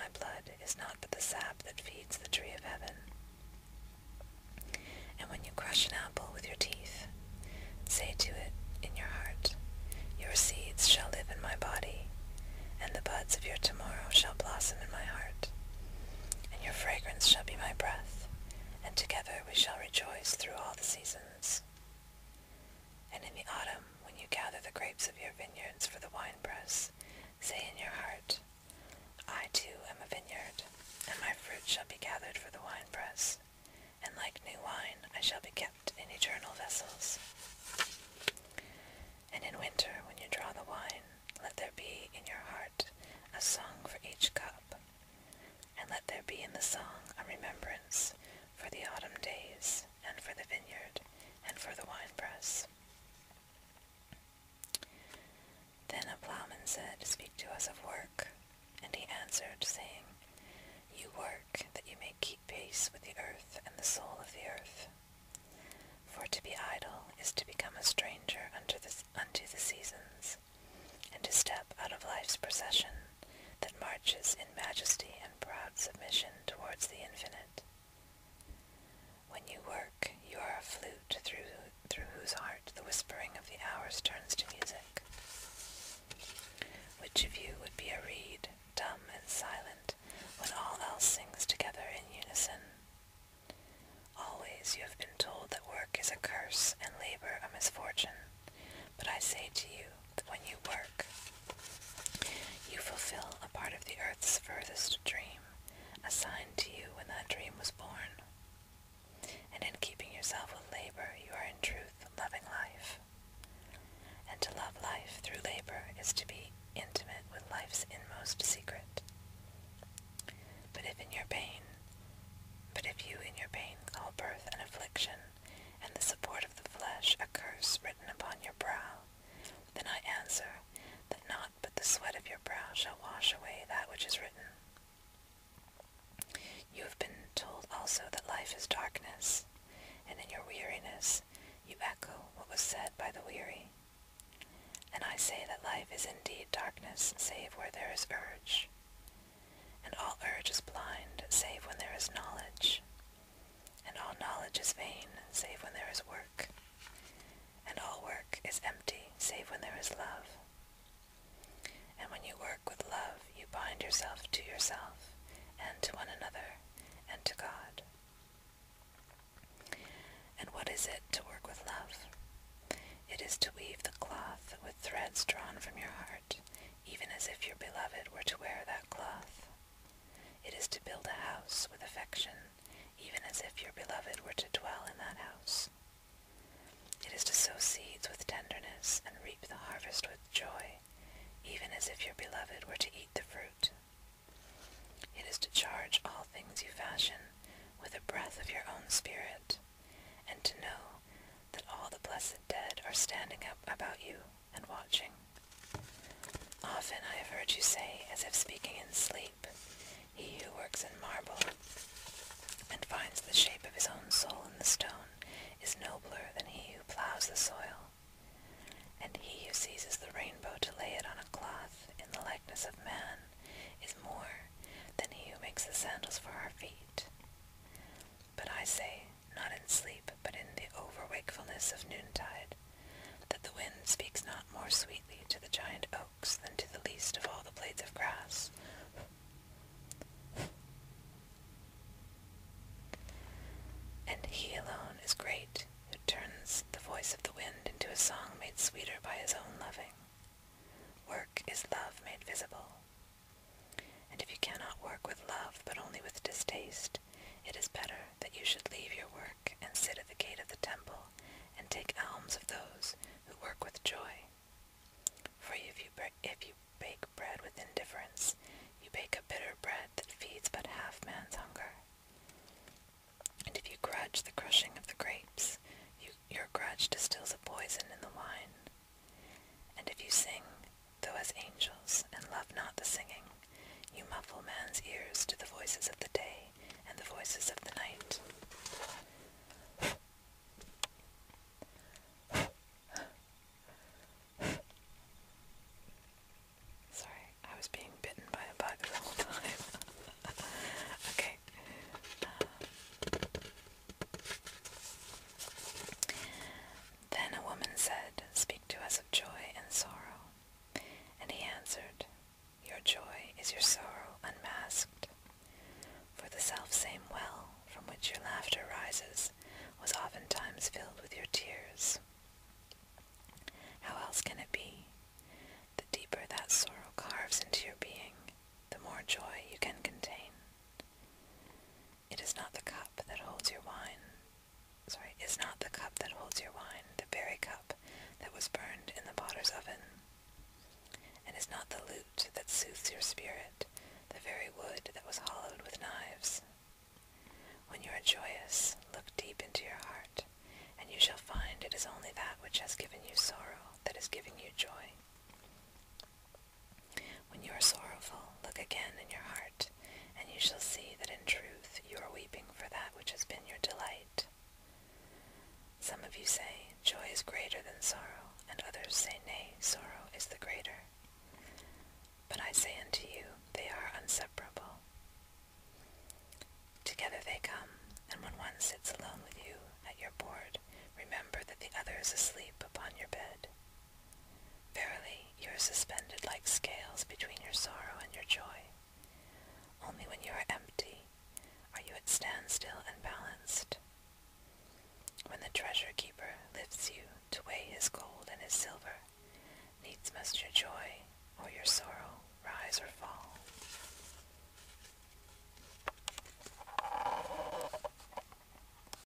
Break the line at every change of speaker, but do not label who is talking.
my blood is not but the sap that feeds the tree of heaven. And when you crush an apple with your teeth, say to it in your heart, your seeds shall live in my body, and the buds of your tomorrow shall blossom in my heart, and your fragrance shall be my breath, and together we shall rejoice through all the seasons. And in the autumn, when you gather the grapes of your vineyards for the winepress, say in your heart, I too am a vineyard, and my fruit shall be gathered for the winepress, and like new wine I shall be kept in eternal vessels. And in winter, when you draw the wine, let there be in your heart a song for each cup, and let there be in the song a remembrance for the autumn days, and for the vineyard, and for the winepress. Then a plowman said, Speak to us of work. And he answered, saying, You work, that you may keep pace with the earth and the soul of the earth. For to be idle is to become a stranger unto the seasons, and to step out of life's procession that marches in majesty and proud submission towards the infinite. When you work, you are a flute through whose heart the whispering of the hours turns to music. Which of you would be a reed, dumb and silent, when all else sings together in unison? Always you have been told that work is a curse and labor a misfortune, but I say to you that when you work, you fulfill a part of the earth's furthest dream, assigned to you when that dream was born. And in keeping yourself with labor, you are in truth loving life. And to love life through labor is to be intimate with life's inmost secret. But if you in your pain call birth an affliction, and the support of the flesh a curse written upon your brow, then I answer that not but the sweat of your brow shall wash away that which is written. You have been told also that life is darkness, and in your weariness you echo what was said by the weary. And I say that life is indeed darkness, save where there is urge. And all urge is blind, save when there is knowledge. And all knowledge is vain, save when there is work. And all work is empty, save when there is love. And when you work with love, you bind yourself to yourself, and to one another, and to God. And what is it to work with love? It is to weave the cloth with threads drawn from your heart, even as if your beloved were to wear that cloth. It is to build a house with affection, even as if your beloved were to dwell in that house. It is to sow seeds with tenderness and reap the harvest with joy, even as if your beloved were to eat the fruit. It is to charge all things you fashion with the breath of your own spirit, and to know that all the blessed dead are standing up about you and watching. Often I have heard you say, as if speaking in sleep, He who works in marble and finds the shape of his own soul in the stone is nobler than he who plows the soil, and he who seizes the rainbow to lay it on a cloth in the likeness of man is more than he who makes the sandals for our feet. But I say, not in sleep, but in the over-wakefulness of noontide, that the wind speaks not more sweetly to the giant oaks than to the least of all the blades of grass. And he alone is great, who turns the voice of the wind into a song made sweeter by his own loving. Work is love made visible. And if you cannot work with love, but only with distaste, it is better that you should leave your work and sit at the gate of the temple and take alms of those who work with joy. For if you bake bread with indifference, you bake a bitter bread that feeds but half man's hunger. And if you grudge the crushing of the grapes, your grudge distills a poison in the wine. And if you sing, though as angels, and love not the singing, you muffle man's ears to the voices of the day and the voices of the night. Sorry, I was being bitten by a bug the whole time. is not the cup that holds your wine the very cup that was burned in the potter's oven? And is not the lute that soothes your spirit the very wood that was hollowed with knives? When you are joyous, look deep into your heart, and you shall find it is only that which has given you sorrow that is giving you joy. When you are sorrowful, look again in your heart, and you shall see that in truth you are weeping for that which has been your delight. Some of you say, joy is greater than sorrow, and others say, nay, sorrow is the greater. But I say unto you, they are inseparable. Together they come, and when one sits alone with you at your board, remember that the other is asleep upon your bed. Verily, you are suspended like scales between your sorrow and your joy. Only when you are empty are you at standstill